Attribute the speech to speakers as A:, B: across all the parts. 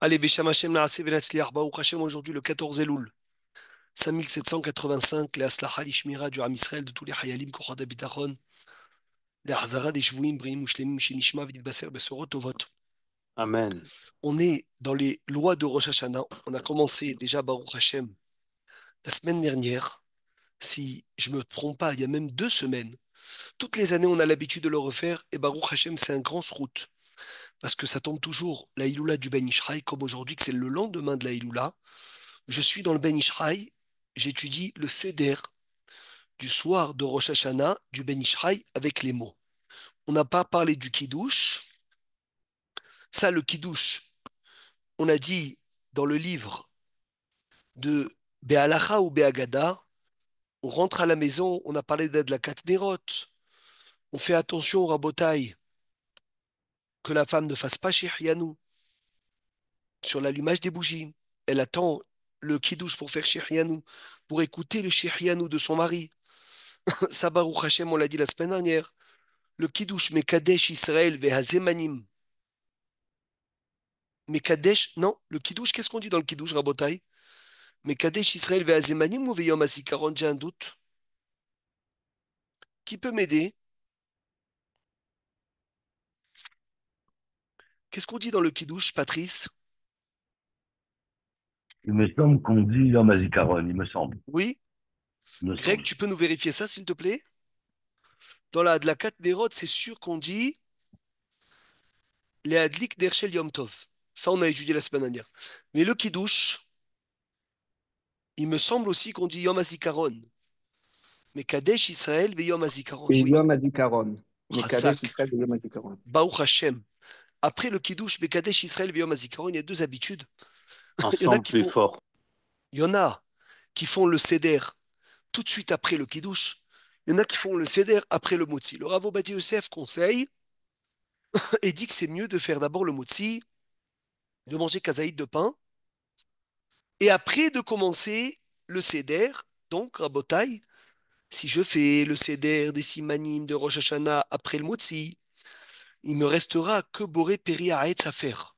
A: Allez, Bécham Hashem, Naaseh Venatzliach, Baruch Hashem, aujourd'hui le 14 Elul, 5785, les Aslacha Lishmira du Ham Israël, de tous les Hayalim, Kochad Abitachon, les Hazara des Shvuim, Brihim, Ushlemim, Shenishma, Vidbaser, Besorot, Tovot.
B: Amen.
A: On est dans les lois de Rosh Hashanah. On a commencé déjà Baruch Hashem la semaine dernière. Si je me trompe pas, il y a même 2 semaines. Toutes les années, on a l'habitude de le refaire. Et Baruch Hashem, c'est un grand srout. Parce que ça tombe toujours la Iloula du Ben Ishraï, comme aujourd'hui, que c'est le lendemain de la Iloula. Je suis dans le Ben Ishraï, j'étudie le Seder du soir de Rosh Hashanah du Ben Ishraï avec les mots. On n'a pas parlé du Kiddush. Ça, le Kiddush, on a dit dans le livre de Be'alacha ou Be'agada, on rentre à la maison, on a parlé de la Katnerot, on fait attention au rabotaï, que la femme ne fasse pas Shehyanou sur l'allumage des bougies. Elle attend le Kiddush pour faire Shehyanou, pour écouter le Shehyanou de son mari. Ça, Baruch Hashem, on l'a dit la semaine dernière. Le Kiddush Mekadesh Israël Vehazemanim. Mekadesh, non, le Kiddush, qu'est-ce qu'on dit dans le Kiddush, Rabotai? Mekadesh Israël Vehazemanim ou Veyom HaZikaron, j'ai un doute. Qui peut m'aider? Qu'est-ce qu'on dit dans le Kiddush, Patrice?
C: Il me semble qu'on dit Yom HaZikaron, il me semble.
A: Oui?
C: Il me
A: Greg,
C: semble.
A: tu peux nous vérifier ça, s'il te plaît? Dans la de la Katnerot, c'est sûr qu'on dit les Adlik d'Hershel Yom Tov. Ça, on a étudié la semaine dernière. Mais le Kiddush, il me semble aussi qu'on dit Yom HaZikaron. Mekadesh Israël Veyom HaZikaron.
D: Et
A: Oui.
D: Yom HaZikaron. Mekadesh
A: Razak.
D: Israël et Yom HaZikaron.
A: Baruch Hashem. Après le Kiddush, Mekadesh Israël Veyom HaZikaron, il y a deux habitudes. Il y en a
B: Ensemble
A: qui
B: plus
A: font,
B: fort.
A: il y en a qui font le seder tout de suite après le kiddush. Il y en a qui font le seder après le motzi. Le Rav Ovadia Yosef conseille et dit que c'est mieux de faire d'abord le motzi, de manger kazaïd de pain, et après de commencer le seder. Donc, Rabotai, si je fais le seder des simanim de Rosh Hashanah après le motzi, il me restera que Boré Peri Haetz à faire.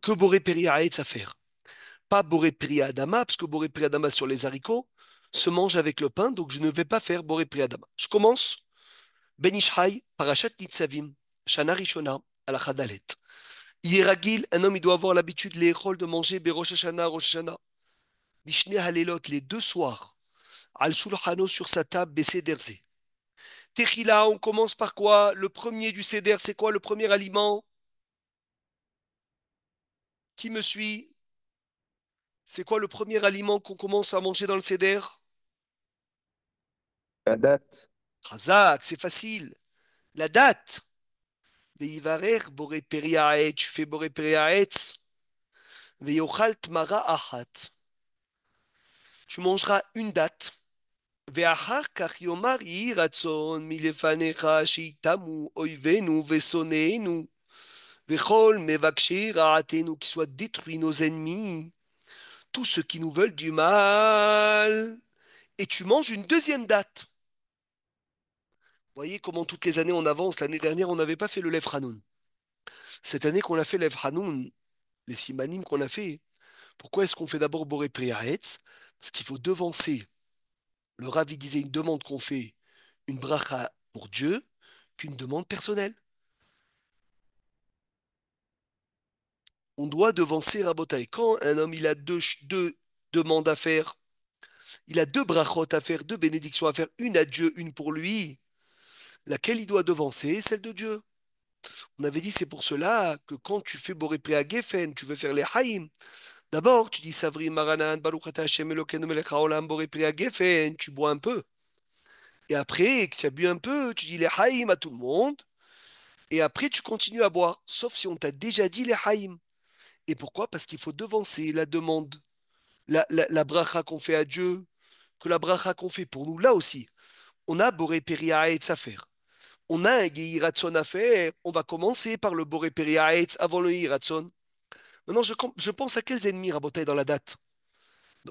A: Que Boré Peri Haetz à faire. Pas Boré Pri Adama, parce que Boré Pri Adama sur les haricots se mange avec le pain, donc je ne vais pas faire Boré Pri Adama. Je commence Ben Ishai, Parashat Nitzavim, Shana Rishona, à la Chadalet. Yeragil, un homme, il doit avoir l'habitude, les rôles de manger Berosh Hashanah, Rosh Hashanah. Bishne Halelot, les 2 soirs, Al Shulchano sur sa table, Besederze. Techila, on commence par quoi? Le premier du Seder, c'est quoi le premier aliment? Qui me suit? C'est quoi le premier aliment qu'on commence à manger dans le Seder?
D: La date.
A: Razak, c'est facile. La date. Veivarer boré periaet, tu fais boré periaet. Veyochal tmara achat. Tu mangeras une date. Veachar kach yomar yi ratzon milefanecha shitamu oivenu vesoneenu. Vechol mevakshi raatenu, qui soit détruit nos ennemis, tous ceux qui nous veulent du mal. Et tu manges une deuxième date. Vous voyez comment toutes les années on avance. L'année dernière, on n'avait pas fait le Lev Hanoun. Cette année qu'on a fait Lev Hanoun, les simanim qu'on a fait, pourquoi est-ce qu'on fait d'abord Boré Priaretz? Parce qu'il faut devancer. Le Ravi disait une demande qu'on fait, une bracha pour Dieu, qu'une demande personnelle. On doit devancer Rabotai. Quand un homme il a deux demandes à faire, il a deux brachot à faire, deux bénédictions à faire, une à Dieu, une pour lui, laquelle il doit devancer, celle de Dieu. On avait dit c'est pour cela que quand tu fais Boré Priya Geffen, tu veux faire les Haïm, d'abord, tu dis Savri Maranan, Baruch Ata Hashem Elokeinu melech haolam, Boré Priya Geffen, tu bois un peu. Et après, que tu as bu un peu, tu dis les haïm à tout le monde. Et après, tu continues à boire. Sauf si on t'a déjà dit les haïm. Et pourquoi? Parce qu'il faut devancer la demande, la bracha qu'on fait à Dieu, que la bracha qu'on fait pour nous. Là aussi, on a Boré Peria Haetz à faire. On a un Yehiratson à faire. On va commencer par le Boré Peria Haetz avant le Yehiratson. Maintenant, je pense à quels ennemis rabotaient dans la date.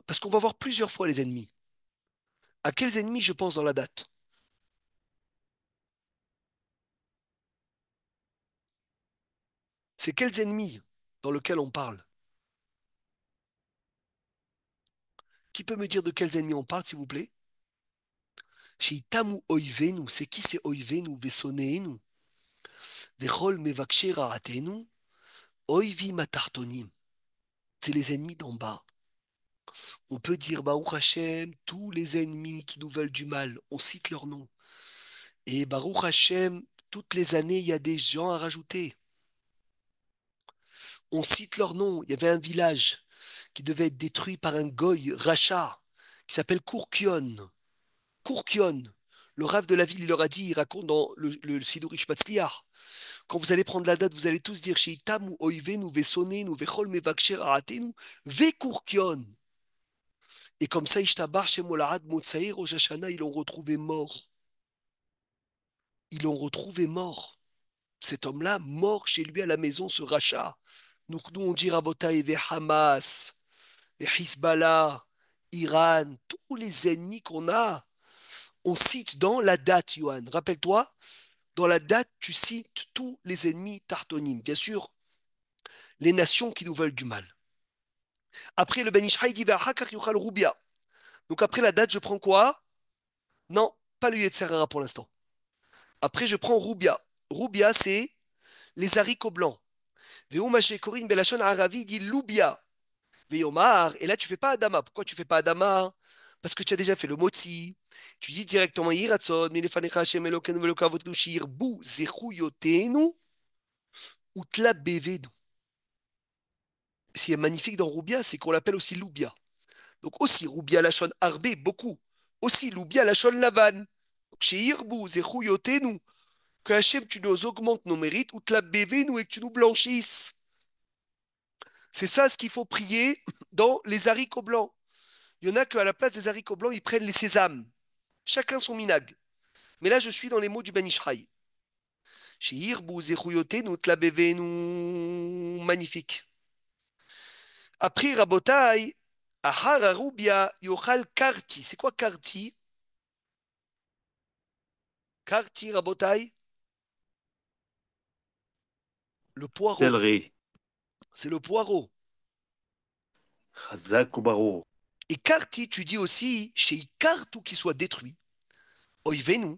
A: Parce qu'on va voir plusieurs fois les ennemis. À quels ennemis je pense dans la date? C'est quels ennemis? dans lequel on parle. Qui peut me dire de quels ennemis on parle, s'il vous plaît? Sheitamu oivenu, c'est qui c'est oivenu, vesoneenu, vechol mevakche ra'atenu, oivi matartonim. C'est les ennemis d'en bas. On peut dire Baruch Hashem, tous les ennemis qui nous veulent du mal, on cite leur nom. Et Baruch Hashem, toutes les années, il y a des gens à rajouter. On cite leur nom. Il y avait un village qui devait être détruit par un goy rachat qui s'appelle Kourkion. Kourkion. Le rave de la ville, il leur a dit, il raconte dans le Sidour Ishmatzliar, quand vous allez prendre la date, vous allez tous dire Sheitamu oivenu vesonenu vechol mevaksher aratenu ve Kourkion. Et comme ça, Ishtabar Shemolahad Motsaï Rosh Hashanah, ils l'ont retrouvé mort. Ils l'ont retrouvé mort. Cet homme-là, mort chez lui à la maison, ce rachat. Nous on dit Rabotaï, ve Hamas, ve Hezbollah, Iran, tous les ennemis qu'on a, on cite dans la date, Yohan. Rappelle-toi, dans la date, tu cites tous les ennemis tartonim. Bien sûr, les nations qui nous veulent du mal. Après, le Ben Ishai dit, Roubia. Donc après la date, je prends quoi? Non, pas le Yetzerara pour l'instant. Après, je prends Roubia. Roubia, c'est les haricots blancs. Veomaché Corinne Belachon Aravi dit Loubia. Veomar. Et là, tu fais pas Adama. Pourquoi tu fais pas Adama? Parce que tu as déjà fait le moti. Tu dis directement Yiratzon, Milefanecha Hashem Elokeinu Velokavotnu Shirbu Zechuyotenu Utla Bevenu. Ce qui est magnifique dans Roubia, c'est qu'on l'appelle aussi Loubia. Donc aussi Roubia Lachon Arbe, beaucoup. Aussi Loubia Lachon Lavan. Donc chez Irbu Zechuyotenu, que Hachem, tu nous augmentes nos mérites, ou te la nous et que tu nous blanchisses. C'est ça ce qu'il faut prier dans les haricots blancs. Il y en a qu'à la place des haricots blancs, ils prennent les sésames. Chacun son minag. Mais là, je suis dans les mots du Ben Ishraï. Chez Irbu, Zechouyoté, nous te la nous. Magnifique. Après Rabotai, Ahar Arubia, Yochal Karti. C'est quoi Karti? Karti, Rabotai? Le poireau.
C: Céleri,
A: C'est le poireau.
C: Chazak ou Barou.
A: Et Karti, tu dis aussi, chez Ikar, tout qui soit détruit. Oivenu,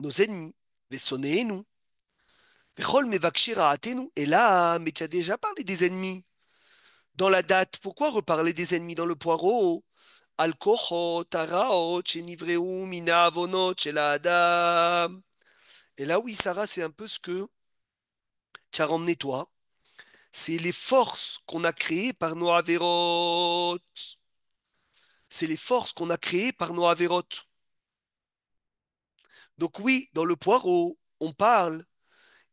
A: nos ennemis, Vesoneenu, Vechol Mevakshir Aatenu. Et là, mais tu as déjà parlé des ennemis dans la date. Pourquoi reparler des ennemis dans le poireau? Alkohot, Taraot, Chenivreu, Mina Avonot, Shela Adam. Et là, oui, Sarah, c'est un peu ce que tu as ramené toi. C'est les forces qu'on a créées par nos Averot. C'est les forces qu'on a créées par nos Averot. Donc oui, dans le poireau, on parle,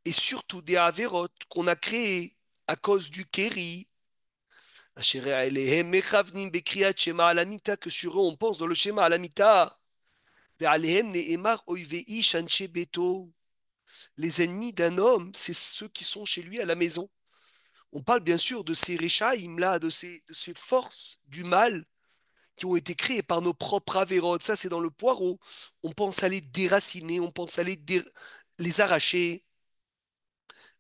A: et surtout des Averot qu'on a créées à cause du Kéri, que sur eux on pense dans le schéma Alamita. Les ennemis d'un homme, c'est ceux qui sont chez lui à la maison. On parle bien sûr de ces Réchaïm là, de ces forces du mal qui ont été créées par nos propres avérotes. Ça, c'est dans le poireau. On pense à les déraciner, on pense à les arracher.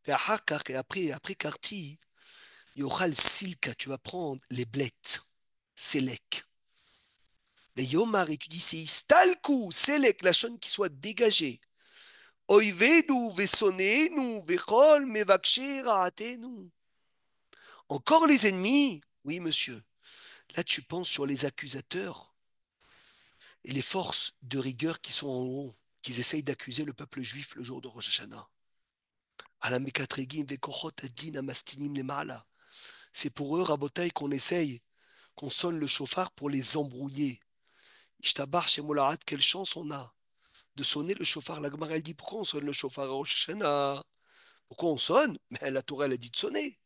A: Et après Karti, il y aura le silka, tu vas prendre les blettes, sélec. Les yomar, et tu dis c'est istalku, sélec, la chaîne qui soit dégagée. Oivenu, vesonenu, vechol, mevakshir, raatenu. Encore les ennemis? Oui, monsieur. Là, tu penses sur les accusateurs et les forces de rigueur qui sont en haut, qui essayent d'accuser le peuple juif le jour de Rosh Hashanah. C'est pour eux, Rabotai, qu'on essaye, qu'on sonne le chauffard pour les embrouiller. Ishtabar chez Molarat, quelle chance on a de sonner le chauffard. La Gemara, elle dit pourquoi on sonne le chauffard à Rosh Hashanah? Pourquoi on sonne? Mais la Torah, elle a dit de sonner.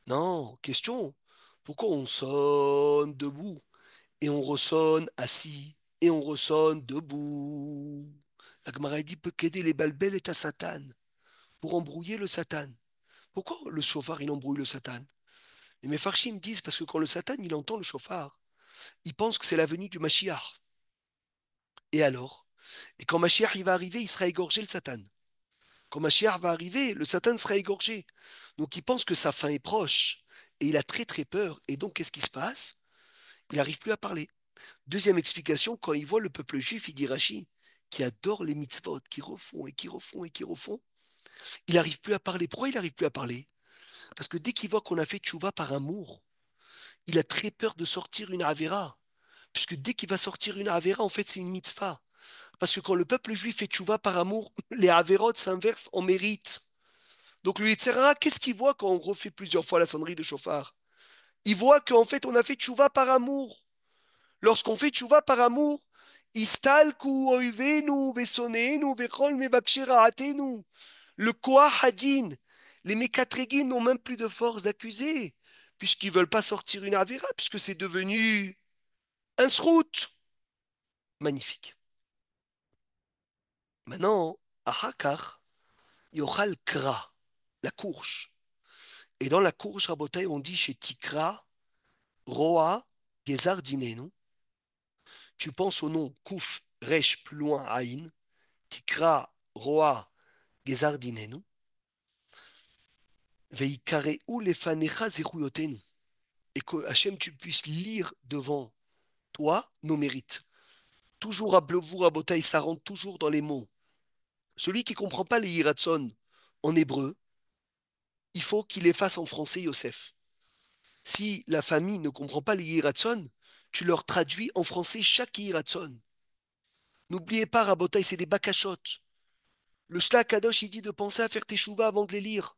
A: Non, question. Pourquoi on sonne debout et on ressonne assis et on ressonne debout? La Gemara, elle dit peut qu'aider les balbelles est à Satan pour embrouiller le Satan. Pourquoi le chauffard, il embrouille le Satan? Les Mefarchim disent parce que quand le Satan, il entend le chauffard, il pense que c'est la venue du Mashiach. Et alors? Et quand Mashiach il va arriver, il sera égorgé le Satan. Quand Mashiach va arriver, le Satan sera égorgé. Donc il pense que sa fin est proche. Et il a très très peur. Et donc qu'est-ce qui se passe? Il n'arrive plus à parler. Deuxième explication, quand il voit le peuple juif, il dit Rashi, qui adore les mitzvot, qui refont et qui refont et qui refont, il n'arrive plus à parler. Pourquoi il n'arrive plus à parler? Parce que dès qu'il voit qu'on a fait tchouva par amour, il a très peur de sortir une avéra. Puisque dès qu'il va sortir une avéra, en fait, c'est une mitzvah. Parce que quand le peuple juif fait tchouva par amour, les avérotes s'inversent en mérite. Donc le Yetzirah, qu'est-ce qu'il voit quand on refait plusieurs fois la sonnerie de chauffard? Il voit qu'en fait, on a fait tchouva par amour. Lorsqu'on fait tchouva par amour, Istalku oivenu vesonenu vechol mevakshira atenu. Le Koach Hadin, les Mekatregim n'ont même plus de force d'accuser, puisqu'ils ne veulent pas sortir une avéra, puisque c'est devenu un srout. Magnifique. Maintenant, à Hakar, Yochal Kra, la courge. Et dans la courge, Rabotai, on dit chez Tikra, Roa, Gezar Dinenu. Tu penses au nom Kouf, Resh, plus loin, Aïn, Tikra, Roa, Gezar Dinenu. Veikare ou lefanecha zechuyotenu. Et que Hachem, tu puisses lire devant toi nos mérites. Toujours à vous, Rabotai, ça rentre toujours dans les mots. Celui qui ne comprend pas les Hiratson en hébreu, il faut qu'il les fasse en français, Yosef. Si la famille ne comprend pas les Hiratson, tu leur traduis en français chaque Hiratson. N'oubliez pas, Rabotai, c'est des bakachotes. Le Shla Kadosh, il dit de penser à faire tes chouvas avant de les lire.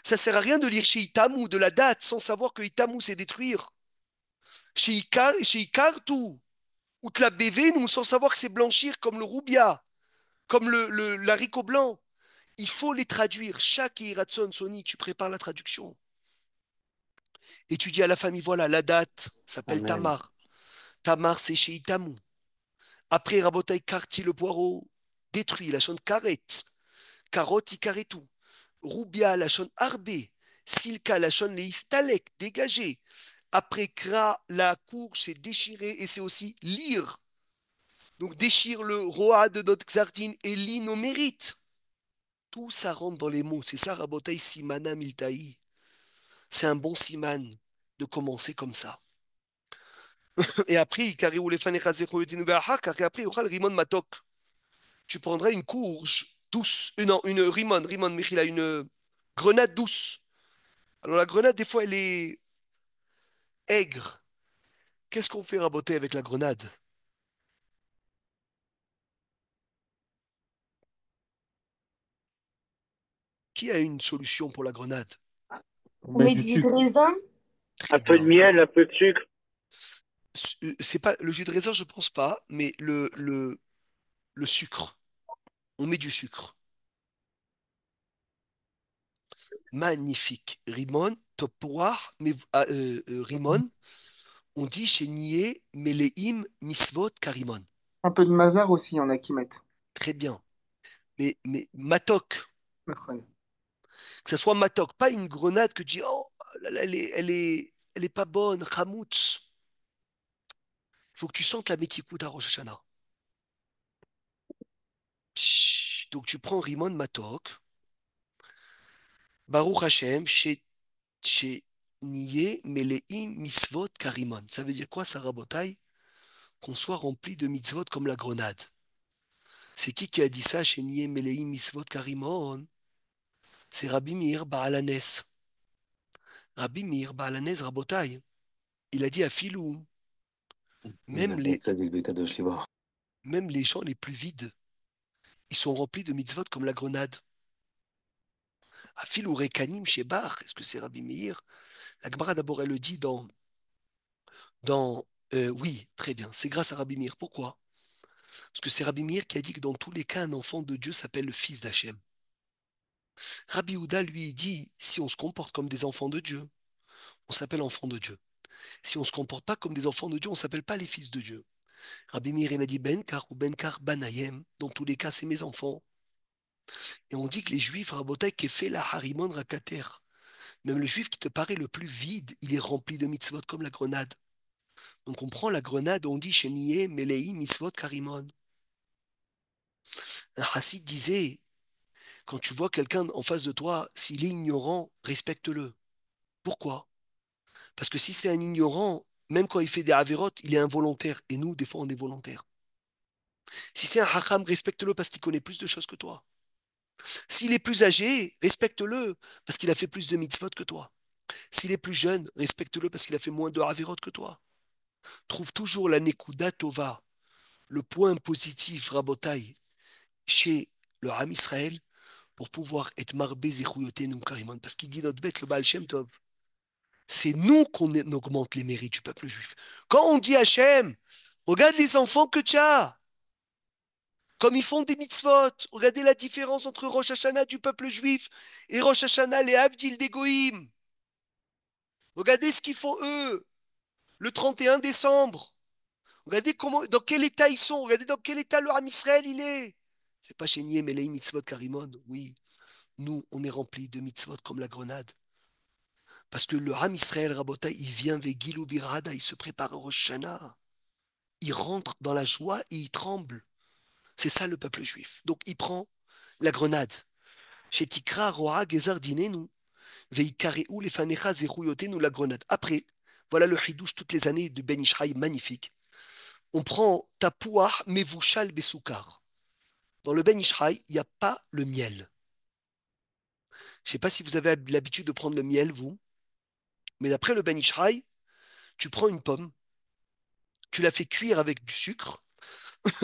A: Ça sert à rien de lire chez Itamu de la date sans savoir que Itamu c'est détruire. Chez Ikartu, ou Tla nous sans savoir que c'est blanchir comme le roubia, comme l'haricot blanc. Il faut les traduire. Chaque Hiratson, Sony, tu prépares la traduction. Et tu dis à la famille, voilà, la date s'appelle
C: Amen.
A: Tamar. Tamar, c'est chez Itamu. Après, Rabotai Karti, le poireau, détruit, la chante Karet. Carotte, Ikaretu. Rubia, la chante Arbé. Silka, la chante Leistalek, dégagé. Après, Kra, la courge, c'est déchirer et c'est aussi lire. Donc, déchire le roi de notre Xardine et lit nos mérites. Tout ça rentre dans les mots. C'est ça, Rabotai Simana Miltaï. C'est un bon siman de commencer comme ça. Et après, et après, Rimon Matok. Tu prendrais une courge douce, non, une Rimon, Michila, une grenade douce. Alors la grenade, des fois, elle est aigre. Qu'est-ce qu'on fait raboter avec la grenade? Qui a une solution pour la grenade?
D: On
B: On
D: met
B: met
D: du
B: du jus de
D: sucre.
B: raisin.
A: Très
E: Un peu de
A: bien.
E: miel, un peu de sucre.
A: C'est pas le jus de raisin, je pense pas, mais le sucre. On met du sucre. Magnifique. Rimon, topoir, mais Rimon, on dit chez Nié, Meleim, Misvot, Karimon.
D: Un peu de mazar aussi, il y en a qui mettent.
A: Très bien. Mais Matok,
D: Nachon.
A: que ça soit Matok, pas une grenade que tu dis, oh là là, elle est pas bonne, Hamoutz. Il faut que tu sentes la métikout à Rosh Hashanah. Psh, donc tu prends Rimon Matok, Baruch Hashem, chez Nié, Meleim, Misvot, Karimon. Ça veut dire quoi, ça rabotaille? Qu'on soit rempli de mitzvot comme la grenade. C'est qui a dit ça chez Nié, Meleim, Misvot, Karimon? C'est Rabbi Meir Baalanes. Rabbi Meir Baalanes rabotaille. Il a dit à Filou, même les, même les gens les plus vides, ils sont remplis de mitzvot comme la grenade. À Filou Rekanim chez Bar, est-ce que c'est Rabbi Meir? La Gemara d'abord, elle le dit oui, très bien, c'est grâce à Rabbi Meir. Pourquoi? Parce que c'est Rabbi Meir qui a dit que dans tous les cas, un enfant de Dieu s'appelle le fils d'Hachem. Rabbi Houda, lui, dit, si on se comporte comme des enfants de Dieu, on s'appelle enfant de Dieu. Si on ne se comporte pas comme des enfants de Dieu, on ne s'appelle pas les fils de Dieu. Rabbi Meir, il a dit Benkar ou Benkar Banayem. Dans tous les cas, c'est mes enfants. Et on dit que les juifs, Rabotai, qui fait la Harimon Rakater. Même le juif qui te paraît le plus vide, il est rempli de mitzvot comme la grenade. Donc on prend la grenade, on dit Sheniye, Melei, mitzvot, Karimon. Un chassid disait Quand tu vois quelqu'un en face de toi, s'il est ignorant, respecte-le. Pourquoi? Parce que si c'est un ignorant, même quand il fait des avérotes, il est involontaire. Et nous, des fois, on est volontaire. Si c'est un hacham, respecte-le parce qu'il connaît plus de choses que toi. S'il est plus âgé, respecte-le parce qu'il a fait plus de mitzvot que toi. S'il est plus jeune, respecte-le parce qu'il a fait moins de avérotes que toi. Trouve toujours la nekuda tova, le point positif, rabotai, chez le Ham Israël pour pouvoir être marbé zechuyotenu karimon. Parce qu'il dit notre bête, le Baal Shem Tov, c'est nous qu'on augmente les mérites du peuple juif. Quand on dit Hachem, regarde les enfants que tu as, comme ils font des mitzvot. Regardez la différence entre Rosh Hashanah du peuple juif et Rosh Hashanah, les Havdil des Goïm. Regardez ce qu'ils font eux, le 31 décembre. Regardez comment, dans quel état ils sont. Regardez dans quel état le Ham Israël il est. C'est pas chez Nié, mais les mitzvot Karimon. Oui, nous, on est remplis de mitzvot comme la grenade. Parce que le Ham Israël, Rabota, il vient avec Gilou Birada, il se prépare au Rosh Hashanah. Il rentre dans la joie et il tremble. C'est ça le peuple juif. Donc il prend la grenade. Chez Tikra, Roa, Gezar, Dinenu, Veikareou, les Fanecha, Zechuyotenu, la grenade. Après, voilà le Hidouche toutes les années de Ben Ishraï, magnifique. On prend Tapouah, Mevouchal, Besoukar. Dans le Ben Ishraï, il n'y a pas le miel. Je ne sais pas si vous avez l'habitude de prendre le miel, vous, mais d'après le Ben Ishraï, tu prends une pomme, tu la fais cuire avec du sucre,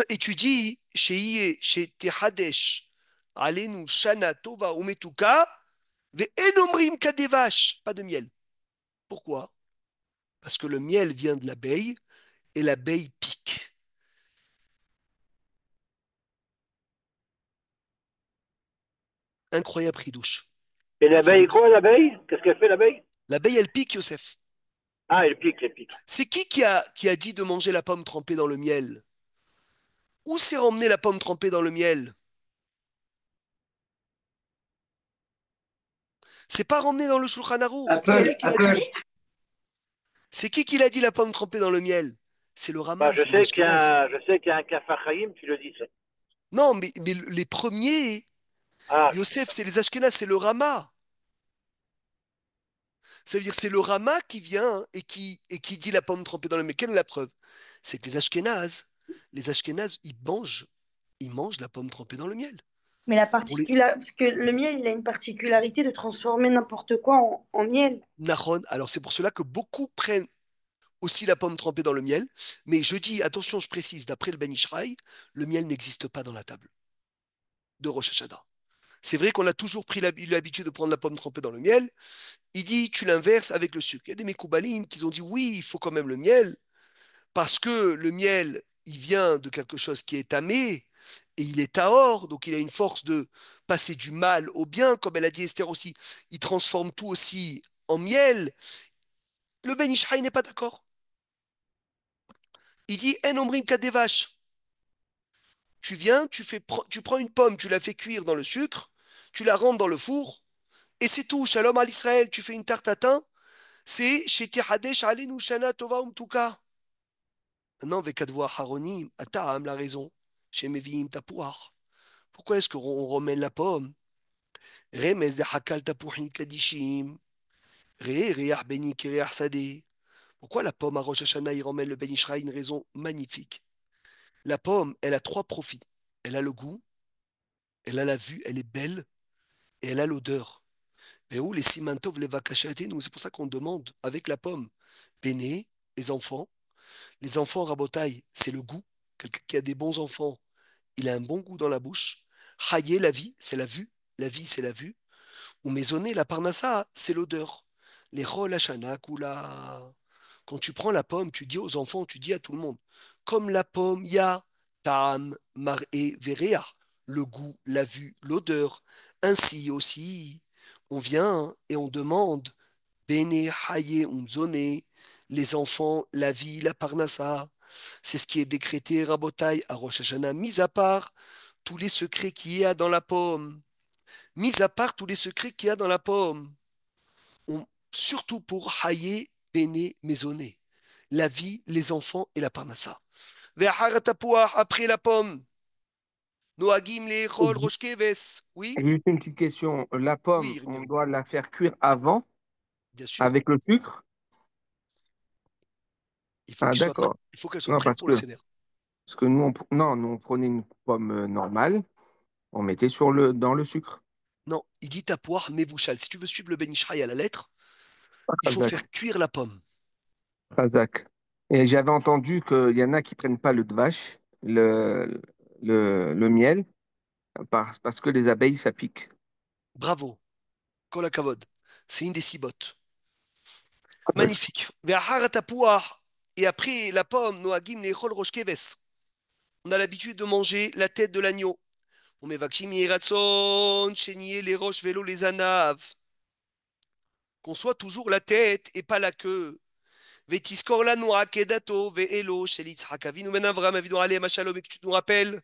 A: et tu dis, chez Tehadesh, Alenu, Shana, Tova, Umetuka, Ve Enomrim Kadevash, pas de miel. Pourquoi? Parce que le miel vient de l'abeille, et l'abeille pique. Incroyable ridouche.
B: Et
A: Ça veut
B: l'abeille,
A: dire,
B: quoi, l'abeille? Qu'est-ce qu'elle fait, l'abeille?
A: l'abeille, elle pique, Yosef.
B: Ah, elle pique, elle pique.
A: C'est qui a dit de manger la pomme trempée dans le miel? Où s'est emmené la pomme trempée dans le miel? C'est pas ramené dans le Shulchan Aruch. C'est
D: Apple,
A: qui l'a
D: Apple.
A: dit? C'est qui l'a dit la pomme trempée dans le miel? C'est le
B: Bah,
A: Rama, c'est les Ashkénazes.
B: je sais qu'il y a un Kafachaïm qui le dit, ça.
A: Non, mais les premiers,
B: Ah,
A: Yosef, c'est les Ashkénazes, c'est le Rama. Ça veut dire c'est le Rama qui vient et qui dit la pomme trempée dans le miel. Quelle est la preuve? C'est que les Ashkénazes, ils mangent la pomme trempée dans le miel.
E: Mais la
A: On les
E: parce que le miel, il a une particularité de transformer n'importe quoi en miel.
A: Nahon. Alors c'est pour cela que beaucoup prennent aussi la pomme trempée dans le miel. Mais je dis, attention, je précise, d'après le Ben Ishraï, le miel n'existe pas dans la table de Rosh Hashanah. C'est vrai qu'on a toujours pris l'habitude de prendre la pomme trempée dans le miel. Il dit, tu l'inverses avec le sucre. Il y a des Mekoubalim qui ont dit, oui, il faut quand même le miel, parce que le miel, il vient de quelque chose qui est tamé, et il est tahor, donc il a une force de passer du mal au bien, comme elle a dit Esther aussi. Il transforme tout aussi en miel. Le Ben Ishraï n'est pas d'accord. Il dit, En omrim kadevash. Tu viens, tu prends une pomme, tu la fais cuire dans le sucre, tu la rentres dans le four, et c'est tout. Shalom à l'Israël. Tu fais une tarte à thym, c'est chez Tihadesh Alenu Shana Tova Umtuka. Maintenant, avec Advoa Haronim, Ataam, la raison, chez Meviim Tapouar. Pourquoi est-ce qu'on remène la pomme? Remes de Hakal Tapuhin Kadishim, Reach Beni Kireach Sade. Pourquoi la pomme à Rosh Hashanah, il remène le Ben Ishraï? Une raison magnifique. La pomme, elle a trois profits. Elle a le goût, elle a la vue, elle est belle, et elle a l'odeur. Et où les simantov, les vakashatenu, c'est pour ça qu'on demande avec la pomme. Béné, les enfants. Les enfants rabotaille, c'est le goût. Quelqu'un qui a des bons enfants, il a un bon goût dans la bouche. Haye, la vie, c'est la vue. La vie, c'est la vue. Ou maisonné, la parnassa, c'est l'odeur. Les rôles hachana, kula. Quand tu prends la pomme, tu dis aux enfants, tu dis à tout le monde, comme la pomme, il y a tam, mar'e, verea, le goût, la vue, l'odeur. Ainsi aussi, on vient et on demande, bene, haye, unzone, les enfants, la vie, la parnassa. C'est ce qui est décrété, Rabotai, à Rosh Hashanah, mis à part tous les secrets qu'il y a dans la pomme. Mis à part tous les secrets qu'il y a dans la pomme. On- Surtout pour Haye, Bene, Maisonné. La vie, les enfants et la parnassa. Ve'achar tapouach, après la pomme. Noagim
F: Et
A: le'echol rosh keves. Oui?
F: juste une petite question. La
A: Oui,
F: pomme, on
A: Yirmiyahu.
F: doit la faire cuire avant
A: Bien sûr.
F: avec le sucre? Ah, d'accord.
A: Il faut qu'elle soit
F: Non,
A: prête pour le seder.
F: parce que nous, non, nous, on prenait une pomme normale, on mettait dans le sucre.
A: Non, il dit ta poire, mevouchal. Si tu veux suivre le Ben Ishraï à la lettre, il faut faire
F: Razak,
A: cuire la pomme.
F: Razak. Et j'avais entendu qu'il y en a qui prennent pas le dvash, le miel, parce que les abeilles, ça pique.
A: Bravo. Kol hakavod. C'est une des six bottes.
F: Razak.
A: Magnifique. Ve'achar tapuach. Et après la pomme, noagim le'echol rosh keves. On a l'habitude de manger la tête de l'agneau. On met vakshim yeratzon, chénier les roches, vélo, les anaves. Qu'on soit toujours la tête et pas la queue. Vetiskor la noa kedato ve'elo shel Yitzhak Avinu ben Avram Avinu Aleim Shalom. Et que tu nous rappelles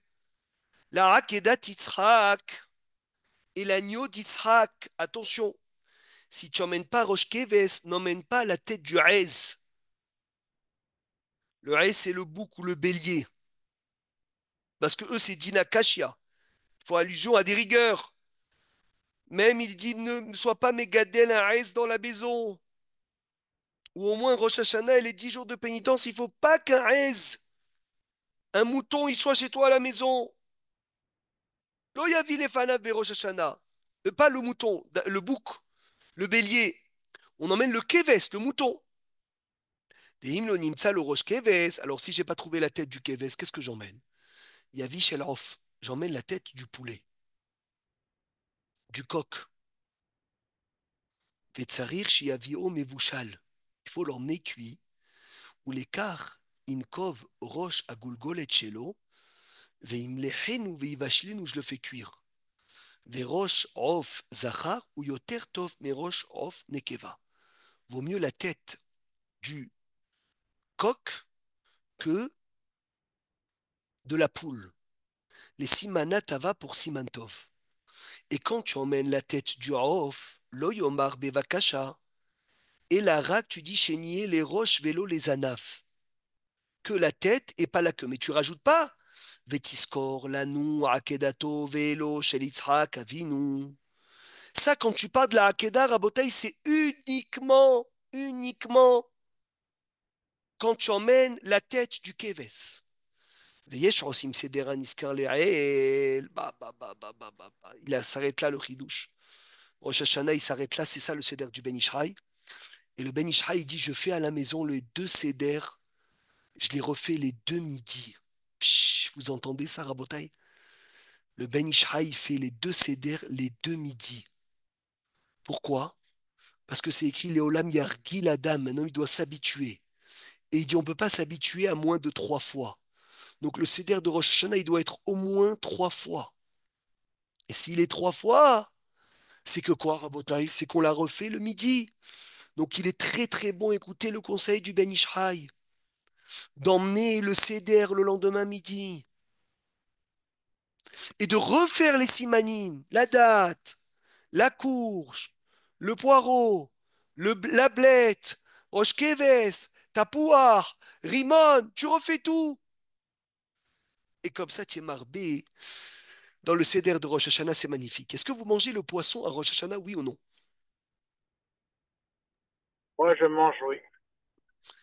A: la Hakedat Yitzhak et l'agneau d'Yitzhak. Attention, si tu n'emmènes pas Rosh Keves, n'emmène pas la tête du Hez. Le Hez, c'est le bouc ou le bélier. Parce que eux, c'est Dina Kashia. Il faut allusion à des rigueurs. Même il dit ne sois pas mégadel un Hez dans la maison. Ou au moins Rosh Hashanah et les 10 jours de pénitence, il ne faut pas qu'un Hez, un mouton, il soit chez toi à la maison. Lo yavi les fanav Rosh Hashanah. Pas le mouton, le bouc, le bélier. On emmène le keves, le mouton. Des hymnes nimtsa le roche keves. Alors si j'ai pas trouvé la tête du keves, qu'est-ce que j'emmène? Yavi shel off. J'emmène la tête du poulet, du coq. Vetsarir shiavio mevushal. Il faut l'emmener cuit. Ou l'écart inkov roche à gulgolet shelo. Veimlehen veivashlin, je le fais cuire. Verosh of zachar ou yoter tov merosh of nekeva. Vaut mieux la tête du coq que de la poule. Les simanatava pour simantov. Et quand tu emmènes la tête du Raof, l'Oyomar Bevakasha, et la Rak, tu dis chénier les roches, vélo, les anaf. Que la tête et pas la queue. Mais tu rajoutes pas Vetiskor, Lanou, Akedato, Vélo, Shelitzrak, Avinu. Ça, quand tu parles de la Akeda, Rabotai, c'est uniquement quand tu emmènes la tête du Keves. ויש שעושים סדר הנזכר לעיל, il s'arrête là le chidouche. Rosh Hashanah, il s'arrête là, c'est ça le seder du Ben Ishraï. Et le Ben Ishraï, il dit, je fais à la maison les deux séders, je les refais les deux midis. Psh, vous entendez ça, Rabotai? Le Ben Ishraï, il fait les deux séders les deux midis. Pourquoi? Parce que c'est écrit, Léolam Yargi la dame, maintenant il doit s'habituer. Et il dit, on ne peut pas s'habituer à moins de 3 fois. Donc le seder de Rosh Hashanah, il doit être au moins 3 fois. Et s'il est 3 fois, c'est que quoi, Rabotai? C'est qu'on l'a refait le midi. Donc il est très très bon, écoutez le conseil du Ben Ishraï, d'emmener le seder le lendemain midi et de refaire les simanim, la date, la courge, le poireau, la blette, roche keves, tapouar, rimon, tu refais tout. Et comme ça, tu es marbé. Dans le seder de Rosh Hashanah, c'est magnifique. Est-ce que vous mangez le poisson à Rosh Hashanah, oui ou non?
B: Moi, je mange, oui.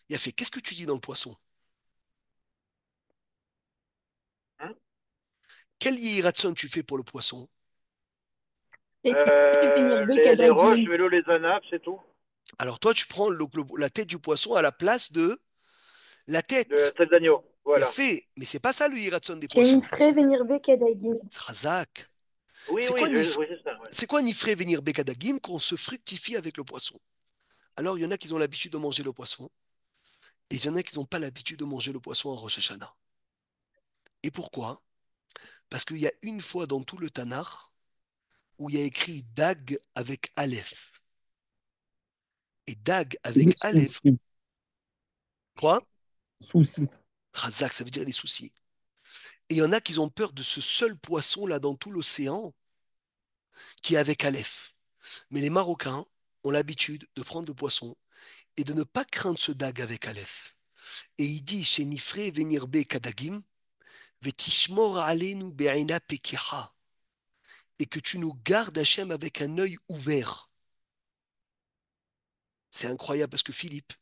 A: Il a fait, qu'est-ce que tu dis dans le poisson?
B: Hein
A: Quel yiratson tu fais pour le poisson?
E: Et venir
B: Les roches,
E: Bekadagim.
B: vélo, les anapes, c'est tout.
A: Alors toi, tu prends la tête du poisson à la place de la
B: De la
A: tête.
B: tête d'agneau.
A: Il a
B: Voilà.
A: fait, mais c'est pas ça le yiratson des
E: J'ai une
A: poissons.
E: frais venir Bekadagim.
A: Razak.
B: Oui,
A: C'est
B: oui,
A: quoi,
B: oui, c'est ça. Ouais.
A: c'est quoi Nifré venir Bekadagim qu'on se fructifie avec le poisson? Alors il y en a qui ont l'habitude de manger le poisson et il y en a qui n'ont pas l'habitude de manger le poisson en Rosh Hashanah. Et pourquoi? Parce qu'il y a une fois dans tout le Tanakh où il y a écrit Dag avec Aleph. Et Dag avec Aleph,
F: Souci.
A: quoi?
F: Souci.
A: Razak, ça veut dire les soucis. Et il y en a qui ont peur de ce seul poisson là dans tout l'océan qui est avec Aleph. Mais les Marocains ont l'habitude de prendre le poisson et de ne pas craindre ce dag avec Aleph. Et il dit chez Nifré venir be kadagim, Vetishmor alenu be'ina pekicha. Et que tu nous gardes, Hachem, avec un œil ouvert. C'est incroyable parce que Philippe,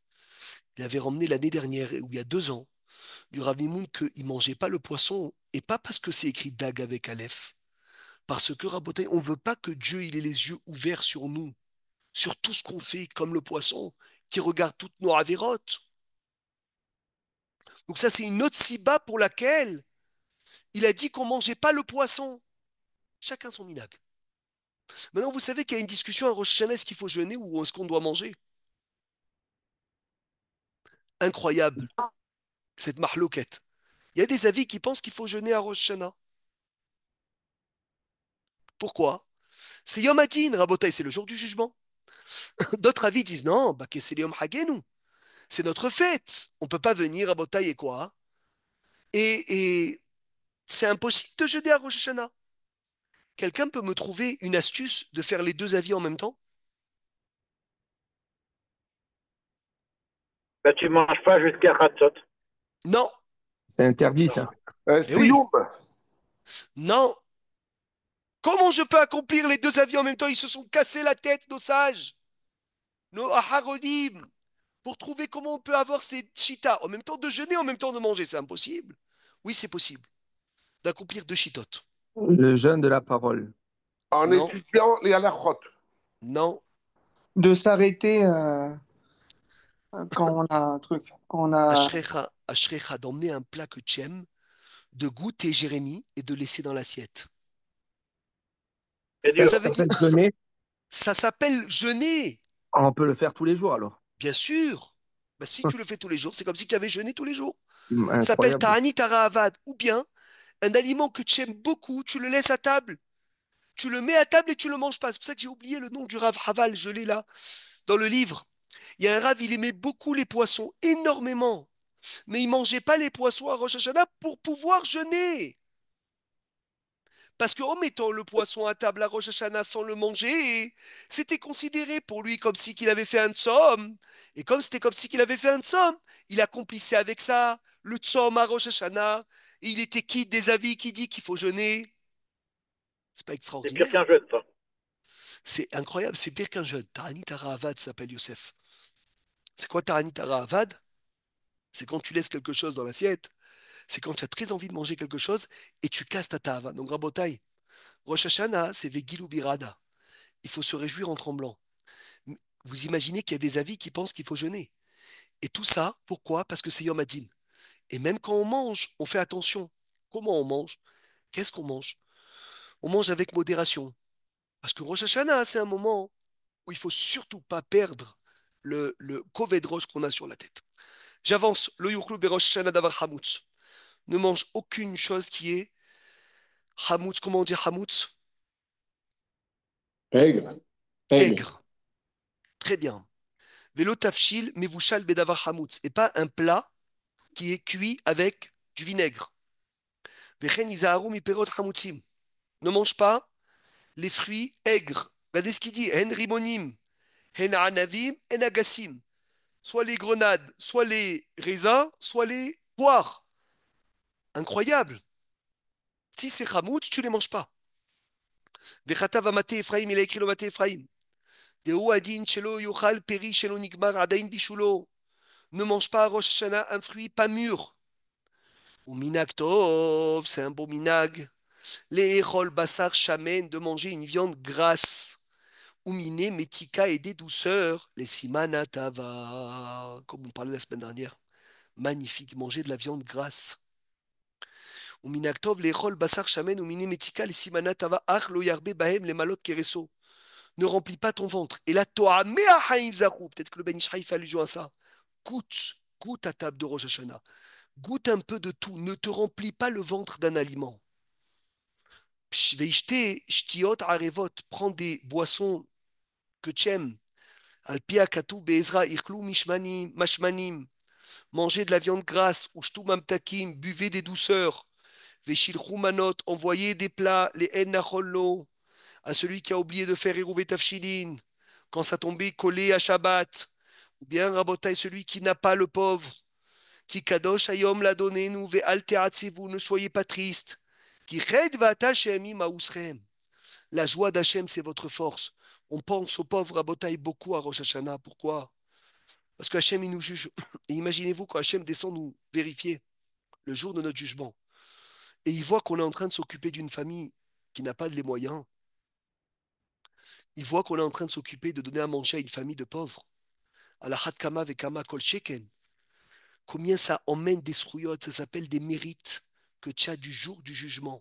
A: il avait ramené l'année dernière, ou il y a 2 ans, du Rav Mimoun qu'il ne mangeait pas le poisson, et pas parce que c'est écrit Dag avec Aleph, parce que Rabotai, on ne veut pas que Dieu il ait les yeux ouverts sur nous, sur tout ce qu'on fait, comme le poisson, qui regarde toutes nos avérotes. Donc ça, c'est une autre siba pour laquelle il a dit qu'on ne mangeait pas le poisson. Chacun son minag. Maintenant, vous savez qu'il y a une discussion à Rosh Hashanah, est-ce qu'il faut jeûner ou est-ce qu'on doit manger? Incroyable, cette mahloquette. Il y a des avis qui pensent qu'il faut jeûner à Rosh Hashanah. Pourquoi? C'est Yom Hadin, Rabotai, c'est le jour du jugement. D'autres avis disent non, bah, que c'est le Yom Hagenu. C'est notre fête. On ne peut pas venir à Botaï et quoi. Et c'est impossible de jeûner à Rosh Hashanah. Quelqu'un peut me trouver une astuce de faire les deux avis en même temps?
B: Ben, tu manges pas jusqu'à Khatsot.
A: Non.
F: C'est interdit,
B: Non.
F: ça.
A: Eh oui. Non. Comment je peux accomplir les deux avis en même temps? Ils se sont cassés la tête, nos sages, nos aharodim, pour trouver comment on peut avoir ces chitas. En même temps de jeûner, en même temps de manger. C'est impossible. Oui, c'est possible d'accomplir deux chitotes.
F: Le jeûne de la parole.
G: En
A: Non.
G: étudiant les halachot.
A: Non.
D: De s'arrêter quand on a un truc. Quand on a...
A: Ashrecha, d'emmener un plat que tu aimes, de goûter Jérémie et de laisser dans l'assiette.
B: C'est dur.
A: Ça veut dire,
F: S'appelle jeûner.
A: ça s'appelle jeûner,
F: Ah, on peut le faire tous les jours, alors.
A: bien sûr. Bah, si tu le fais tous les jours, c'est comme si tu avais jeûné tous les jours. Ça s'appelle
F: Incroyable.
A: ta'ani tara'avad. Ou bien, un aliment que tu aimes beaucoup, tu le laisses à table. Tu le mets à table et tu le manges pas. C'est pour ça que j'ai oublié le nom du Rav Haval, je l'ai là, dans le livre. Il y a un Rav, il aimait beaucoup les poissons, énormément. Mais il mangeait pas les poissons à Rosh Hashanah pour pouvoir jeûner. Parce qu'en mettant le poisson à table à Rosh Hashanah sans le manger, c'était considéré pour lui comme si qu'il avait fait un tzom. Et comme c'était comme si qu'il avait fait un tzom, il accomplissait avec ça le tzom à Rosh Hashanah. Et il était quitte des avis qui dit qu'il faut jeûner. C'est pas
B: C'est pire
A: extraordinaire.
B: qu'un jeûne, ça.
A: C'est incroyable, c'est pire qu'un jeûne. Tarani Tara Avad s'appelle Youssef. C'est quoi Tarani Tara Avad? C'est quand tu laisses quelque chose dans l'assiette. C'est quand tu as très envie de manger quelque chose et tu casses ta tava. Donc Rabotai, Rosh Hashanah, c'est Vegilou Birada. Il faut se réjouir en tremblant. Vous imaginez qu'il y a des avis qui pensent qu'il faut jeûner. Et tout ça, pourquoi? Parce que c'est Yom Hadin. Et même quand on mange, on fait attention. Comment on mange? Qu'est-ce qu'on mange? On mange avec modération. Parce que Rosh Hashanah, c'est un moment où il faut surtout pas perdre le koved rosh qu'on a sur la tête. J'avance. Lo yuchlu berosh Hashanah davar hamutz. Ne mange aucune chose qui est hamutz. Comment on dit hamutz?
H: Aigre. Aigre.
A: Aigre. Très bien. Velo tafshil mevushal bedavar hamutz. Et pas un plat qui est cuit avec du vinaigre. Vechen izaharu miperot hamutzim. Ne mange pas les fruits aigres. Regardez ce qu'il dit. Hen rimonim, hen anavim, hen agassim. Soit les grenades, soit les raisins, soit les poires. Incroyable. Si c'est chamout, tu les manges pas. Vechata va maté Ephraim, il a écrit le maté Ephraim. Deu adin shelo yochal peri shelo nigmar adain bishulo. Ne mange pas à Rosh Hashanah un fruit pas mûr. Ou minag tov, c'est un beau minag. Les echol basar shamen, de manger une viande grasse. Ou miné metika et des douceurs. Les simana tava, comme on parlait la semaine dernière. Magnifique, manger de la viande grasse. Uminaktov lechol basar shamen umine metika les simana tava ach lo yarbe bahem les malot kereso. Ne remplis pas ton ventre. Et là, toi, haïm zakou. Peut-être que le Ben Ishraï fait allusion à ça. Goûte à table de Rosh Hashanah. Goûte un peu de tout. Ne te remplis pas le ventre d'un aliment. Veishte shtiot arevot. Prends des boissons que tu aimes. Alpia katou beezra irklou mishmanim, mashmanim. Mangez de la viande grasse. Ushtu mamtakim. Buvez des douceurs. Veshilchou manot. Envoyez des plats. Les en nachollo. À celui qui a oublié de faire Hérouvé Tafshilin, quand ça tombait collé à Shabbat, ou bien Rabotai, celui qui n'a pas le pauvre, Ki kadosh hayom la donnez-nous ve'al te'atzevu, ne soyez pas tristes. Ki ched va'ata she'emi ma'usrem. La joie d'Hachem, c'est votre force. On pense aux pauvres à Botaï beaucoup à Rosh Hashanah. Pourquoi? Parce qu'Hachem, il nous juge. Et imaginez-vous quand Hachem descend nous vérifier le jour de notre jugement. Et il voit qu'on est en train de s'occuper d'une famille qui n'a pas les moyens. Il voit qu'on est en train de s'occuper de donner à manger à une famille de pauvres. À la Hatkama Vekama Kol Sheken. Combien ça emmène des srouillottes, ça s'appelle des mérites que tu as du jour du jugement.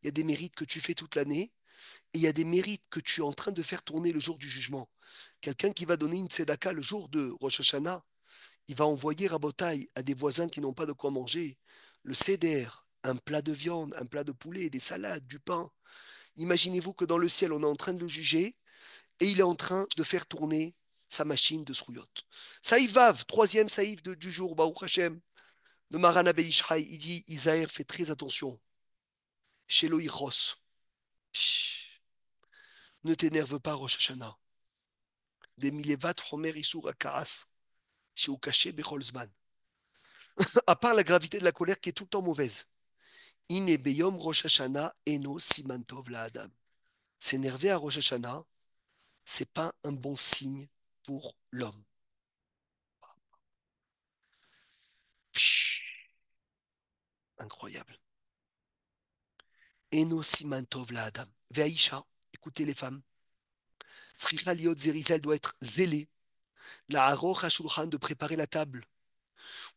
A: Il y a des mérites que tu fais toute l'année et il y a des mérites que tu es en train de faire tourner le jour du jugement. Quelqu'un qui va donner une tzedaka le jour de Rosh Hashanah, il va envoyer Rabotai à des voisins qui n'ont pas de quoi manger. Le seder, un plat de viande, un plat de poulet, des salades, du pain. Imaginez-vous que dans le ciel, on est en train de le juger et il est en train de faire tourner sa machine de srouillotte. Saïf Vav, troisième saïf du jour, Baruch Hashem, de Marana Beishraï, il dit Isaïr, fais très attention. Chez Loïchos, ne t'énerve pas, Rosh Hashanah. Des milevat Homer Isur Akaras, chez Ukaché Becholzman. À part la gravité de la colère qui est tout le temps mauvaise. Ine Beyom Rosh Hashanah Eno Simantov la Adam. S'énerver à Rosh Hashanah, c'est pas un bon signe pour l'homme. Incroyable. Eno Simantov la Adam. Veaïcha, écoutez les femmes. Sricha Liot Zerizel doit être zélé. La Aroch HaShulchan de préparer la table.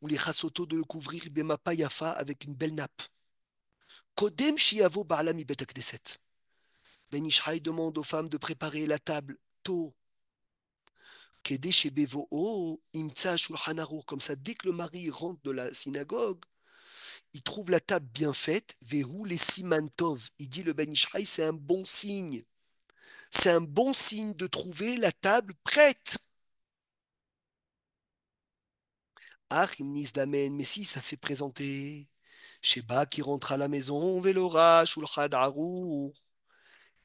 A: Ou les Chasoto de le couvrir Bemapa Yafa avec une belle nappe. Kodem Shiavo Baalami Betakdeset. Ben Ishraï demande aux femmes de préparer la table tôt. Kede chez Bevo, Imtsa Shulchan Aruch. Comme ça, dès que le mari rentre de la synagogue, il trouve la table bien faite. Verou les Simantov. Il dit le Ben Ishraï, c'est un bon signe. C'est un bon signe de trouver la table prête. Ah, Imnis Damen, mais si ça s'est présenté. Sheba qui rentre à la maison, Velora, Shulchan Aruch.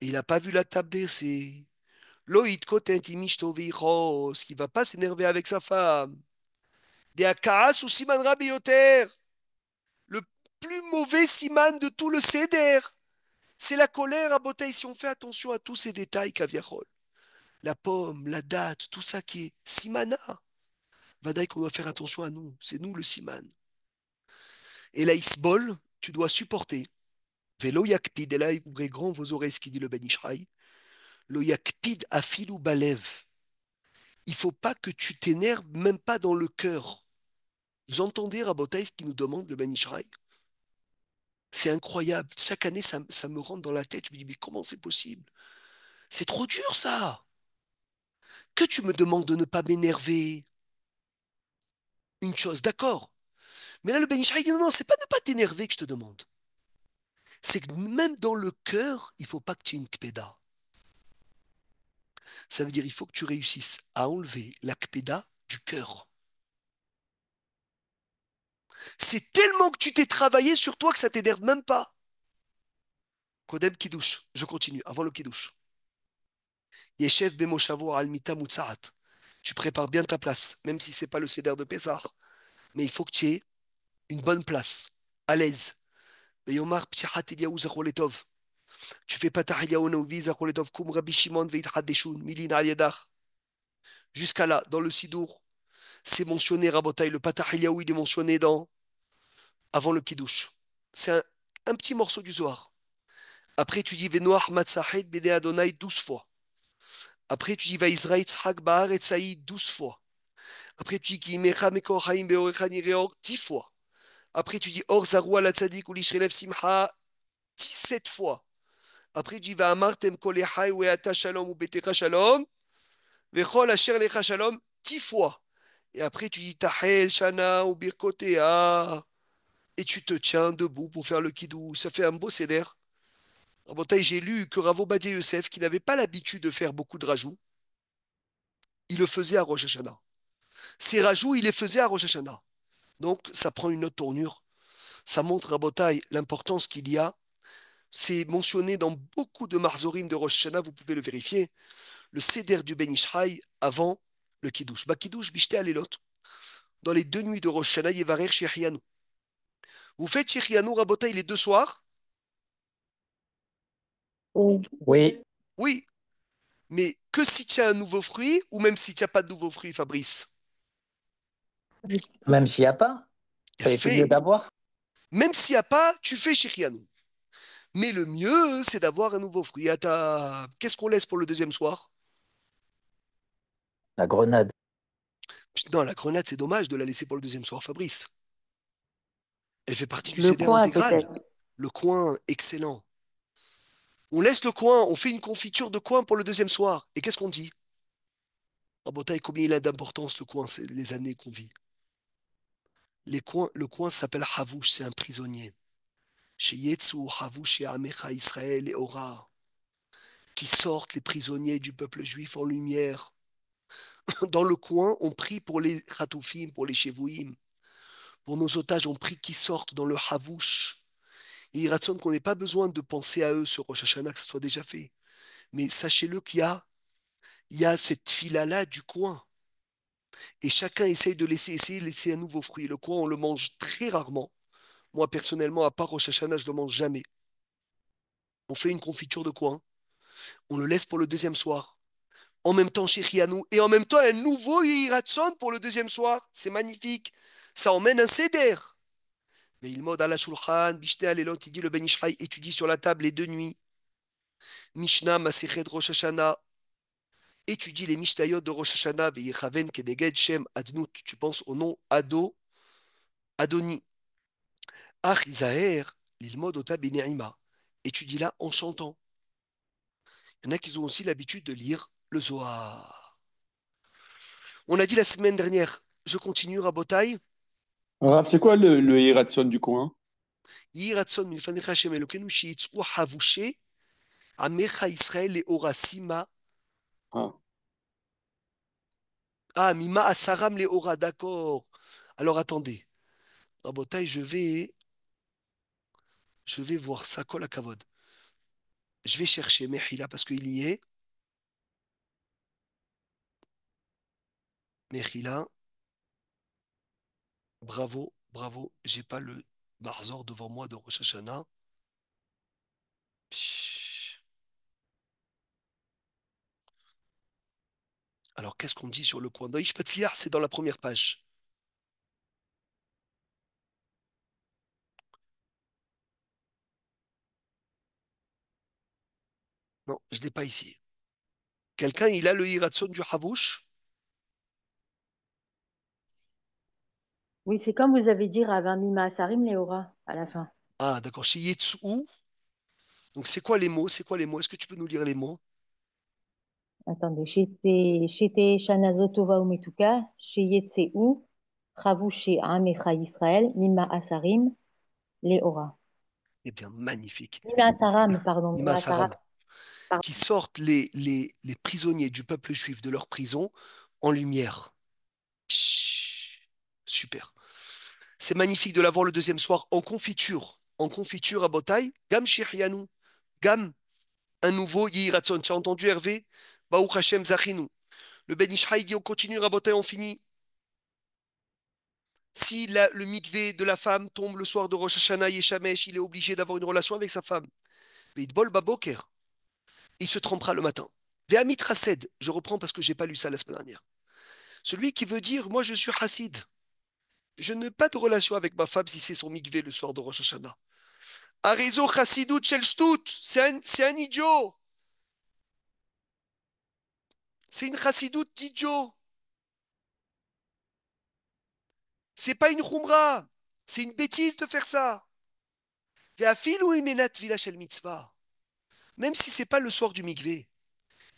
A: Et il n'a pas vu la table d'essai. Loït Kotenti Mishtoveichos, qui va pas s'énerver avec sa femme. Des Akaas ou Siman Rabbi Yoter. Le plus mauvais siman de tout le Seder. C'est la colère à Botaï. Si on fait attention à tous ces détails, Kaviachol. La pomme, la date, tout ça qui est simana. Vadaï qu'on doit faire attention à nous. C'est nous le siman. Et la isbol, tu dois supporter. Velo yakpid, et là, ouvrez grand vos oreilles, ce qui dit le Ben Ishraï. Lo yakpid afilu balev. Il ne faut pas que tu t'énerves, même pas dans le cœur. Vous entendez Rabotai ce qui nous demande le Ben Ishraï? C'est incroyable. Chaque année, ça me rentre dans la tête. Je me dis, mais comment c'est possible? C'est trop dur, ça. Que tu me demandes de ne pas m'énerver. Une chose, d'accord. Mais là, le Ben Ishraï dit, non, non, c'est pas ne pas t'énerver que je te demande. C'est que même dans le cœur, il ne faut pas que tu aies une kpeda. Ça veut dire il faut que tu réussisses à enlever la kpeda du cœur. C'est tellement que tu t'es travaillé sur toi que ça t'énerve même pas. Kodem Kiddush, je continue, avant le Kiddush. Yeshev Bemoshavo Almita Mutsarat. Tu prépares bien ta place, même si c'est pas le Seder de Pessah. Mais il faut que tu aies une bonne place, à l'aise. Yomar Ptihat Eliyahu Zacholetov. Tu fais pas Tahiliyahu Novi Zacholetov Kum Rabbi Shimon Veithadeshun Milin Al Yadach. Jusqu'à là, dans le Sidour, c'est mentionné, Rabotai, le Patah Eliyahu, il est mentionné avant le Kiddush. C'est un petit morceau du Zohar. Après, tu dis Venoach Matzahid Bede Adonai 12 fois. Après, tu dis Vaizra Yitzhak Ba'ar Etzaï 12 fois. Après, tu dis Kimecha Mekor Haim Beorecha Nireor 10 fois. Après, tu dis Or Zarua la Tzadik ou Lishrelev Simcha 17 fois. Après, tu dis Va'amartem Kolechai Weata Shalom ou Betecha Shalom. Vechol Asher Lecha Shalom 10 fois. Et après, tu dis Tahel Shana ou Birkotea. Et tu te tiens debout pour faire le kidou. Ça fait un beau seder. Rabotai, j'ai lu que Rav Ovadia Yosef, qui n'avait pas l'habitude de faire beaucoup de rajouts, il le faisait à Rosh Hashanah. Ces rajouts, il les faisait à Rosh Hashanah. Donc, ça prend une autre tournure. Ça montre, Rabotai, l'importance qu'il y a. C'est mentionné dans beaucoup de marzorim de Rosh Hashanah, vous pouvez le vérifier. Le seder du Ben Ishraï avant le kiddush. Bah, kiddush, bishte alelot. dans les 2 nuits de Rosh Hashanah, Yevarer Shechianu. Vous faites Shechianu, Rabotai, les 2 soirs?
G: Oui,
A: Oui, mais que si tu as un nouveau fruit ou même si tu n'as pas de nouveau fruit, Fabrice?
G: même s'il n'y a pas,
A: Il a
G: ça est tout mieux
A: fait.
G: d'avoir.
A: Même s'il n'y a pas, tu fais Shechianu. Mais le mieux, c'est d'avoir un nouveau fruit. Qu'est-ce qu'on laisse pour le deuxième soir?
G: La grenade.
A: Non, la grenade, c'est dommage de la laisser pour le deuxième soir, Fabrice. Elle fait partie du
E: Le
A: Seder
E: coin,
A: intégral.
E: peut-être.
A: Le coin, excellent. On laisse le coin, on fait une confiture de coin pour le deuxième soir. Et qu'est-ce qu'on dit? En Bretagne, combien il a d'importance le coin, c'est les années qu'on vit. Le coin s'appelle Havouch, c'est un prisonnier. Chez Yetsu, Havouch et Amecha Israël et Ora, qui sortent les prisonniers du peuple juif en lumière. Dans le coin, on prie pour les Khatoufim, pour les Chevouim. Pour nos otages, on prie qu'ils sortent dans le Havouch. Et il ratsonne qu'on n'ait pas besoin de penser à eux sur Rosh Hashanah, que ça soit déjà fait. Mais sachez-le qu'il y a cette fila-là du coin. Et chacun essaye de laisser un nouveau fruit. Le coin, on le mange très rarement. Moi, personnellement, à part Rosh Hashanah, je ne le mange jamais. On fait une confiture de coin. On le laisse pour le deuxième soir. En même temps, chez Rianou. Et en même temps, un nouveau Yiratson pour le deuxième soir. C'est magnifique. Ça emmène un seder. Mais il mode à la shulchan, Bishne Alelot, il dit le Ben Ishraï étudie sur la table les 2 nuits. Mishnah, Masechet, Rosh Hashanah. Étudie les Mishnayot de Rosh Hashanah, Veyechaven, Kedeged, Shem, Adnut. Tu penses au nom Adoni. Ach Izaher, l'ilmod ota bene'ima. Étudie-la en chantant. Il y en a qui ont aussi l'habitude de lire le Zohar. On a dit la semaine dernière, je continue, Rabotai.
H: Raph, c'est quoi le Hiratson du coin?
A: Yiratson milfanecha Hashem Elokeinu sheyitz'u havushe amecha Israël le'ora
H: Ah.
A: Ah, mima asaram le'ora, d'accord. Alors attendez, Rabotai, je vais voir ça, kol kavod. Je vais chercher Mechila parce qu'il y est. Mechila, bravo, bravo. J'ai pas le Marzor devant moi de Rosh Hashanah. Psh. Alors, qu'est-ce qu'on dit sur le coin d'Oïch Patzliar? C'est dans la première page. Non, je ne l'ai pas ici. Quelqu'un, il a le Hiratson du Havouch?
I: Oui, c'est comme vous avez dit, Rav Mima Sarim Léora, à la fin.
A: Ah, d'accord. Chez Yetsu. Donc, c'est quoi les mots? C'est quoi les mots? Est-ce que tu peux nous lire les mots?
I: Attendez, Shete Shana Tova Umetuka, Sheyetseu, Chavushe Amecha Israël, Mima Asarim, Léora.
A: Eh bien, magnifique.
I: Mima Asaram, pardon,
A: Mima
I: Mima Asaram.
A: Saram. Qui sortent les prisonniers du peuple juif de leur prison en lumière. Chut. Super. C'est magnifique de l'avoir le deuxième soir en confiture. En confiture à Botaï. Gam Shirianou. Gam, un nouveau Yiratson. Tu as entendu Hervé? Baruch Hashem Zachinu. Le Ben Ishraï dit on continue à Botaï, on finit. Si le mikvé de la femme tombe le soir de Rosh Hashanah Yeshamesh, il est obligé d'avoir une relation avec sa femme. Mais Bol Baboker, il se trempera le matin. Ve'amit Rased, je reprends parce que j'ai pas lu ça la semaine dernière. Celui qui veut dire, moi je suis Hassid, je n'ai pas de relation avec ma femme si c'est son mikvé le soir de Rosh Hashanah. Arizo Chassidut Shel Shtut, c'est un idiot. C'est une Chassidut d'idiot. C'est pas une Khumra. C'est une bêtise de faire ça. Ve'afilu imenat vila shel mitzvah. Même si c'est pas le soir du mikvé.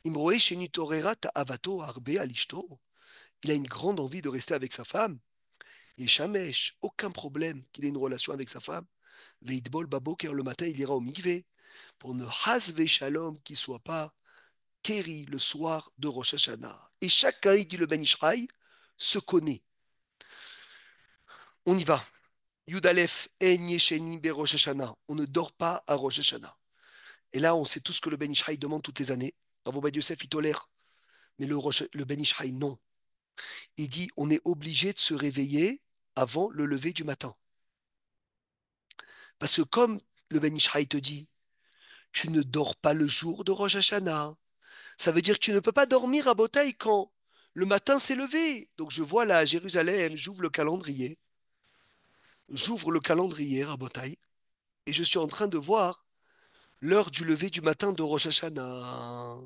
A: Imroé shenitorera ta'avato arbe alishto. Il a une grande envie de rester avec sa femme. Et Shamesh, aucun problème qu'il ait une relation avec sa femme. Veidbol baboker, le matin, il ira au mikvé pour ne hasve shalom qu'il soit pas kéri le soir de Rosh Hashanah. Et chacun, il dit le Ben Ishraï, se connaît. On y va. Yudalef en yesheni be Rosh Hashanah. On ne dort pas à Rosh Hashanah. Et là, on sait tout ce que le Ben Ishraï demande toutes les années. Rav Ovadia Yosef, il tolère. Mais le Ben Ishraï, non. Il dit, on est obligé de se réveiller avant le lever du matin. Parce que comme le Ben Ishraï te dit, tu ne dors pas le jour de Rosh Hashanah. Ça veut dire que tu ne peux pas dormir à Botaï quand le matin s'est levé. Donc je vois là à Jérusalem, j'ouvre le calendrier à Botaï, et je suis en train de voir l'heure du lever du matin de Rosh Hashanah.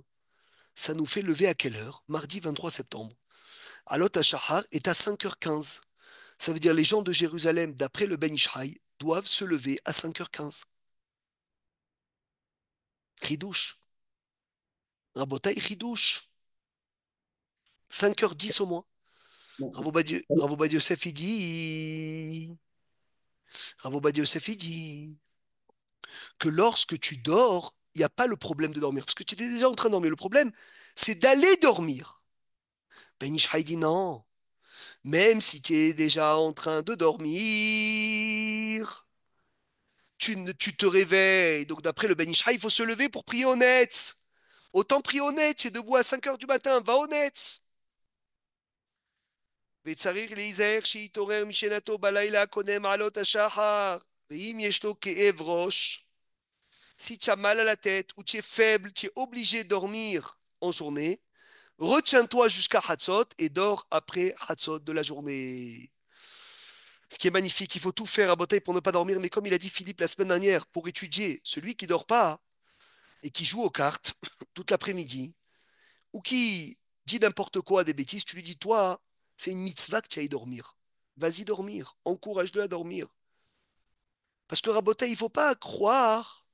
A: Ça nous fait lever à quelle heure? Mardi 23 septembre. Alot HaShahar est à 5h15. Ça veut dire les gens de Jérusalem, d'après le Ben Ishraï, doivent se lever à 5h15. Ridouche. Rabotai Ridouche. 5h10 au moins. Rav Ovadia Yosef, il dit que lorsque tu dors, il n'y a pas le problème de dormir. Parce que tu étais déjà en train de dormir. Le problème, c'est d'aller dormir. Ben Ishraï dit non. Même si tu es déjà en train de dormir, tu te réveilles. Donc, d'après le Ben Ishraï, il faut se lever pour prier au Netz. Autant prier au Netz, tu es debout à 5 heures du matin, va au Netz. וצריך להיזהר שיתעורר משנתו בלילה הקודם עלות השחר, ואם יש לו כאב ראש, si tu as mal à la tête ou tu es faible, tu es obligé de dormir en journée, retiens-toi jusqu'à Hatzot et dors après Hatzot de la journée. Ce qui est magnifique, il faut tout faire à Botaï pour ne pas dormir, mais comme il a dit Philippe la semaine dernière, pour étudier, celui qui dort pas et qui joue aux cartes toute l'après-midi, ou qui dit n'importe quoi, des bêtises, tu lui dis, toi, c'est une mitzvah que tu ailles dormir. Vas-y dormir, encourage-le à dormir. Parce que Rabotaï, il faut pas croire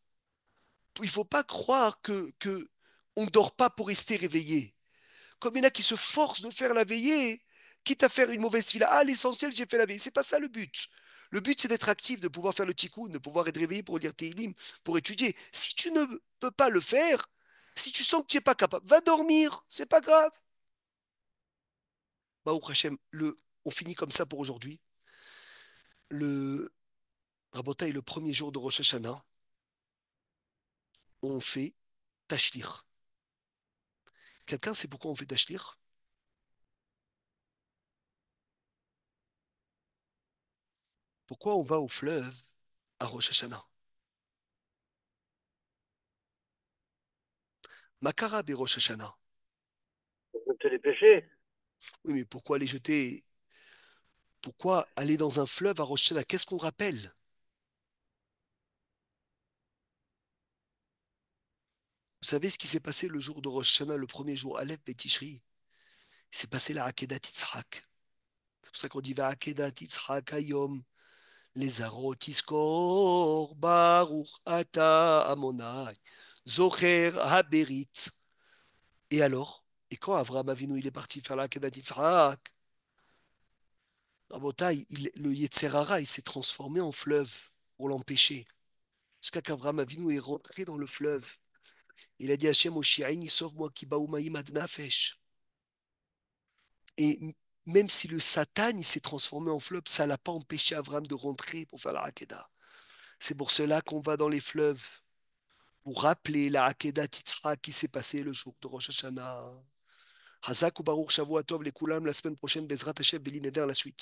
A: que on ne dort pas pour rester réveillé. Comme il y en a qui se forcent de faire la veillée, quitte à faire une mauvaise fila. Ah, l'essentiel, j'ai fait la veillée. C'est pas ça le but. Le but, c'est d'être actif, de pouvoir faire le tikkun, de pouvoir être réveillé pour lire Tehillim, pour étudier. Si tu ne peux pas le faire, si tu sens que tu n'es pas capable, va dormir, c'est pas grave. Baruch Hashem, on finit comme ça pour aujourd'hui. Le Rabotaï, le premier jour de Rosh Hashanah, on fait Tashlir. Quelqu'un sait pourquoi on fait Tashlir? Pourquoi on va au fleuve à Rosh Hashanah? Makara be Rosh Hashanah.
B: Jeter les péchés.
A: Oui, mais pourquoi les jeter? Pourquoi aller dans un fleuve à Rosh Hashanah? Qu'est-ce qu'on rappelle? Vous savez ce qui s'est passé le jour de Rosh Hashanah, le premier jour, Aleph Betishri? Il s'est passé la Akedat Yitzhak. C'est pour ça qu'on dit va Akedat Yitzhak Hayom. Les Arotiskor Baruch Ata Amonai Zocher Haberit. Et alors? Et quand Avraham Avinu il est parti faire la Kedat Yitzhak, Rabotai, le Yetzer Hara, il s'est transformé en fleuve pour l'empêcher. Jusqu'à qu'Avraham Avinu est rentré dans le fleuve. Il a dit Hachem Oshiaini, sauve-moi qui baoumaïm adnafesh. Et même si le Satan il s'est transformé en fleuve, ça l'a pas empêché Avraham de rentrer pour faire la Hakeda. C'est pour cela qu'on va dans les fleuves, pour rappeler la Hakeda Titzra qui s'est passée le jour de Rosh Hashanah. Hazak ou Baruch Shavuot Tov les Koulam, la semaine prochaine, Bezrat Hashem Beli Neder, la suite.